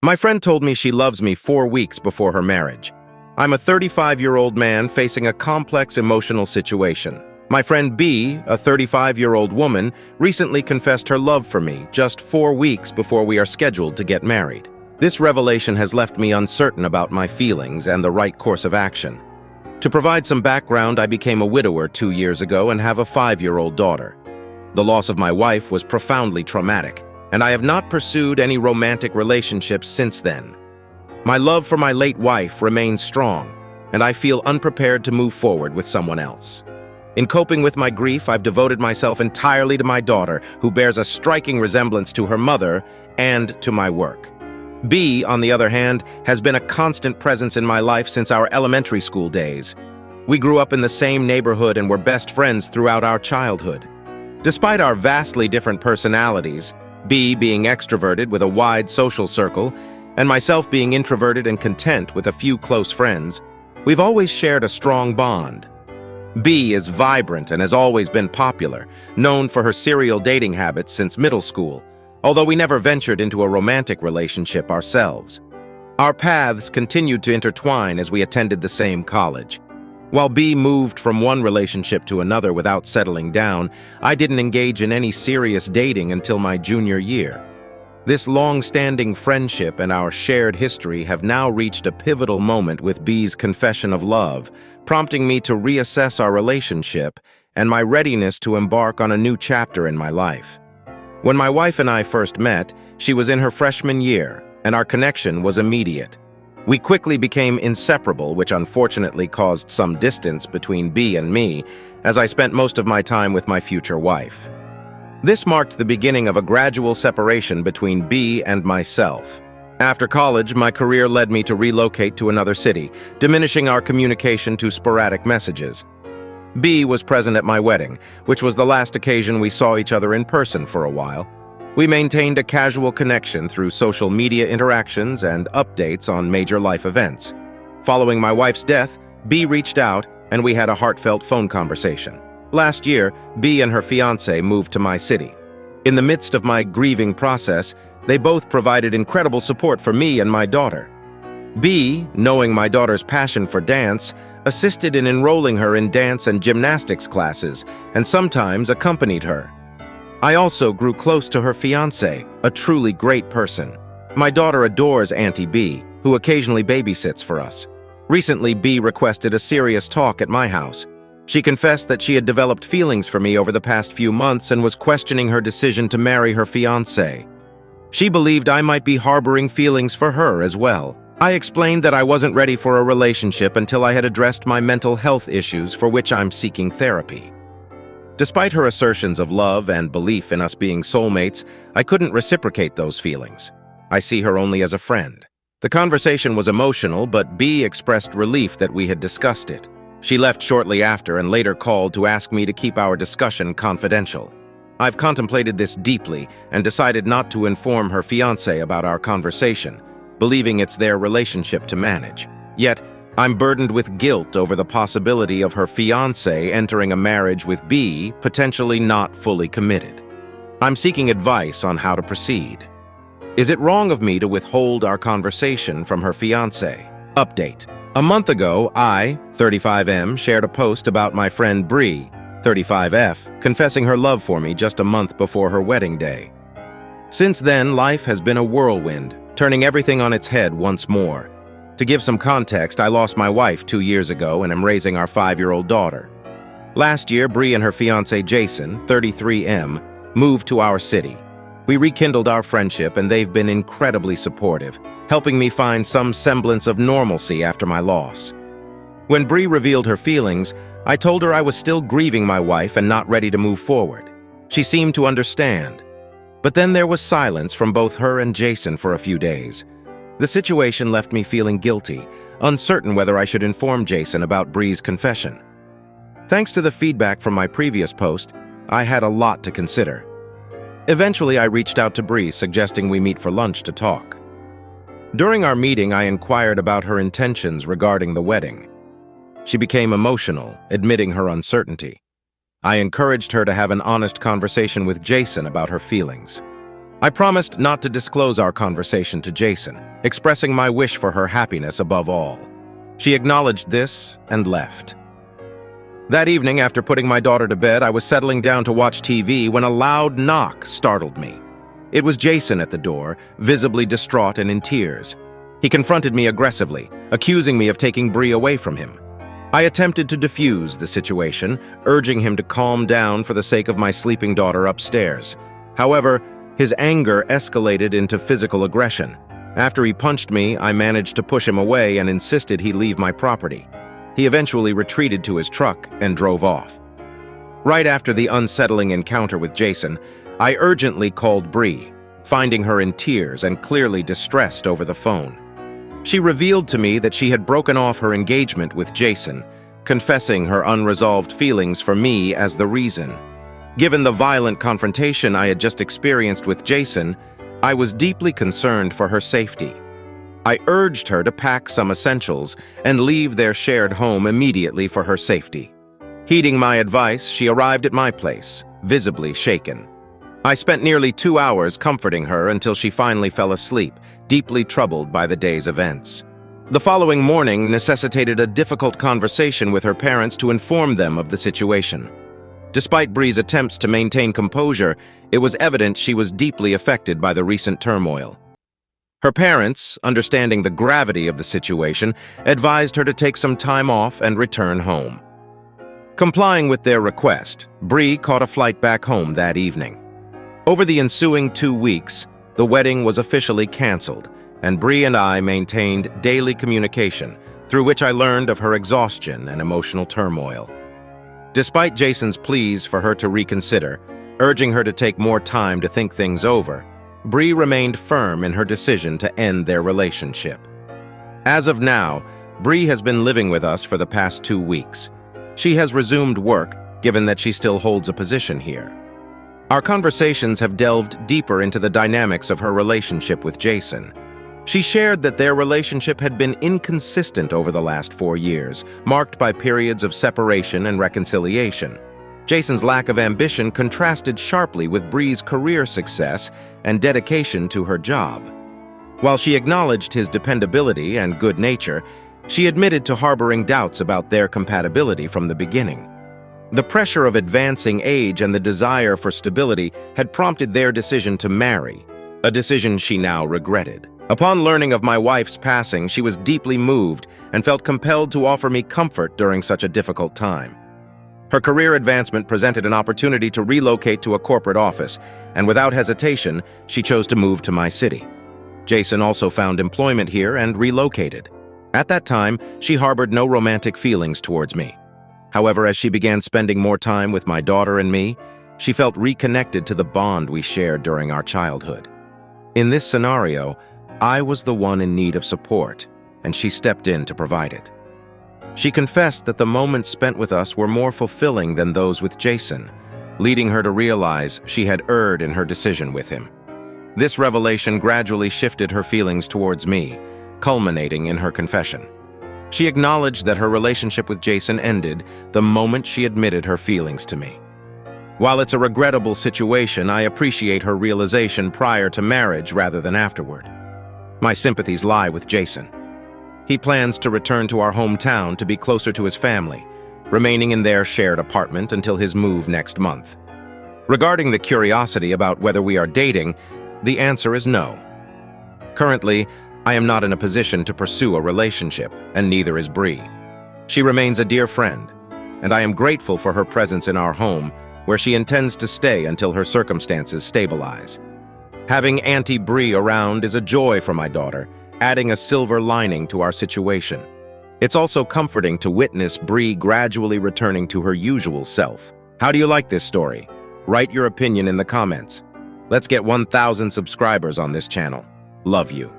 My friend told me she loves me 4 weeks before her marriage. I'm a 35-year-old man facing a complex emotional situation. My friend B, a 35-year-old woman, recently confessed her love for me just 4 weeks before we are scheduled to get married. This revelation has left me uncertain about my feelings and the right course of action. To provide some background, I became a widower 2 years ago and have a 5-year-old daughter. The loss of my wife was profoundly traumatic, and I have not pursued any romantic relationships since then. My love for my late wife remains strong, and I feel unprepared to move forward with someone else. In coping with my grief, I've devoted myself entirely to my daughter, who bears a striking resemblance to her mother, and to my work. B, on the other hand, has been a constant presence in my life since our elementary school days. We grew up in the same neighborhood and were best friends throughout our childhood. Despite our vastly different personalities, B being extroverted with a wide social circle, and myself being introverted and content with a few close friends, we've always shared a strong bond. B is vibrant and has always been popular, known for her serial dating habits since middle school, although we never ventured into a romantic relationship ourselves. Our paths continued to intertwine as we attended the same college. While B moved from one relationship to another without settling down, I didn't engage in any serious dating until my junior year. This long-standing friendship and our shared history have now reached a pivotal moment with B's confession of love, prompting me to reassess our relationship and my readiness to embark on a new chapter in my life. When my wife and I first met, she was in her freshman year, and our connection was immediate. We quickly became inseparable, which unfortunately caused some distance between B and me, as I spent most of my time with my future wife. This marked the beginning of a gradual separation between B and myself. After college, my career led me to relocate to another city, diminishing our communication to sporadic messages. B was present at my wedding, which was the last occasion we saw each other in person for a while. We maintained a casual connection through social media interactions and updates on major life events. Following my wife's death, B reached out and we had a heartfelt phone conversation. Last year, B and her fiancé moved to my city. In the midst of my grieving process, they both provided incredible support for me and my daughter. B, knowing my daughter's passion for dance, assisted in enrolling her in dance and gymnastics classes and sometimes accompanied her. I also grew close to her fiancé, a truly great person. My daughter adores Auntie B, who occasionally babysits for us. Recently, B requested a serious talk at my house. She confessed that she had developed feelings for me over the past few months and was questioning her decision to marry her fiancé. She believed I might be harboring feelings for her as well. I explained that I wasn't ready for a relationship until I had addressed my mental health issues, for which I'm seeking therapy. Despite her assertions of love and belief in us being soulmates, I couldn't reciprocate those feelings. I see her only as a friend. The conversation was emotional, but B expressed relief that we had discussed it. She left shortly after and later called to ask me to keep our discussion confidential. I've contemplated this deeply and decided not to inform her fiancé about our conversation, believing it's their relationship to manage. Yet, I'm burdened with guilt over the possibility of her fiancé entering a marriage with B, potentially not fully committed. I'm seeking advice on how to proceed. Is it wrong of me to withhold our conversation from her fiancé? Update. A month ago, I, 35M, shared a post about my friend Bree, 35F, confessing her love for me just a month before her wedding day. Since then, life has been a whirlwind, turning everything on its head once more. To give some context, I lost my wife 2 years ago and am raising our 5-year-old daughter. Last year, Bree and her fiancé Jason, 33M, moved to our city. We rekindled our friendship and they've been incredibly supportive, helping me find some semblance of normalcy after my loss. When Bree revealed her feelings, I told her I was still grieving my wife and not ready to move forward. She seemed to understand. But then there was silence from both her and Jason for a few days. The situation left me feeling guilty, uncertain whether I should inform Jason about Bree's confession. Thanks to the feedback from my previous post, I had a lot to consider. Eventually, I reached out to Bree, suggesting we meet for lunch to talk. During our meeting, I inquired about her intentions regarding the wedding. She became emotional, admitting her uncertainty. I encouraged her to have an honest conversation with Jason about her feelings. I promised not to disclose our conversation to Jason, expressing my wish for her happiness above all. She acknowledged this and left. That evening, after putting my daughter to bed, I was settling down to watch TV when a loud knock startled me. It was Jason at the door, visibly distraught and in tears. He confronted me aggressively, accusing me of taking Bree away from him. I attempted to defuse the situation, urging him to calm down for the sake of my sleeping daughter upstairs. However, his anger escalated into physical aggression. After he punched me, I managed to push him away and insisted he leave my property. He eventually retreated to his truck and drove off. Right after the unsettling encounter with Jason, I urgently called Bree, finding her in tears and clearly distressed over the phone. She revealed to me that she had broken off her engagement with Jason, confessing her unresolved feelings for me as the reason. Given the violent confrontation I had just experienced with Jason, I was deeply concerned for her safety. I urged her to pack some essentials and leave their shared home immediately for her safety. Heeding my advice, she arrived at my place, visibly shaken. I spent nearly 2 hours comforting her until she finally fell asleep, deeply troubled by the day's events. The following morning necessitated a difficult conversation with her parents to inform them of the situation. Despite Bree's attempts to maintain composure, it was evident she was deeply affected by the recent turmoil. Her parents, understanding the gravity of the situation, advised her to take some time off and return home. Complying with their request, Bree caught a flight back home that evening. Over the ensuing 2 weeks, the wedding was officially canceled, and Bree and I maintained daily communication, through which I learned of her exhaustion and emotional turmoil. Despite Jason's pleas for her to reconsider, urging her to take more time to think things over, Bree remained firm in her decision to end their relationship. As of now, Bree has been living with us for the past 2 weeks. She has resumed work, given that she still holds a position here. Our conversations have delved deeper into the dynamics of her relationship with Jason. She shared that their relationship had been inconsistent over the last 4 years, marked by periods of separation and reconciliation. Jason's lack of ambition contrasted sharply with Bree's career success and dedication to her job. While she acknowledged his dependability and good nature, she admitted to harboring doubts about their compatibility from the beginning. The pressure of advancing age and the desire for stability had prompted their decision to marry, a decision she now regretted. Upon learning of my wife's passing, she was deeply moved and felt compelled to offer me comfort during such a difficult time. Her career advancement presented an opportunity to relocate to a corporate office, and without hesitation, she chose to move to my city. Jason also found employment here and relocated. At that time, she harbored no romantic feelings towards me. However, as she began spending more time with my daughter and me, she felt reconnected to the bond we shared during our childhood. In this scenario, I was the one in need of support, and she stepped in to provide it. She confessed that the moments spent with us were more fulfilling than those with Jason, leading her to realize she had erred in her decision with him. This revelation gradually shifted her feelings towards me, culminating in her confession. She acknowledged that her relationship with Jason ended the moment she admitted her feelings to me. While it's a regrettable situation, I appreciate her realization prior to marriage rather than afterward. My sympathies lie with Jason. He plans to return to our hometown to be closer to his family, remaining in their shared apartment until his move next month. Regarding the curiosity about whether we are dating, the answer is no. Currently, I am not in a position to pursue a relationship, and neither is Bree. She remains a dear friend, and I am grateful for her presence in our home, where she intends to stay until her circumstances stabilize. Having Auntie Bree around is a joy for my daughter, adding a silver lining to our situation. It's also comforting to witness Bree gradually returning to her usual self. How do you like this story? Write your opinion in the comments. Let's get 1,000 subscribers on this channel. Love you.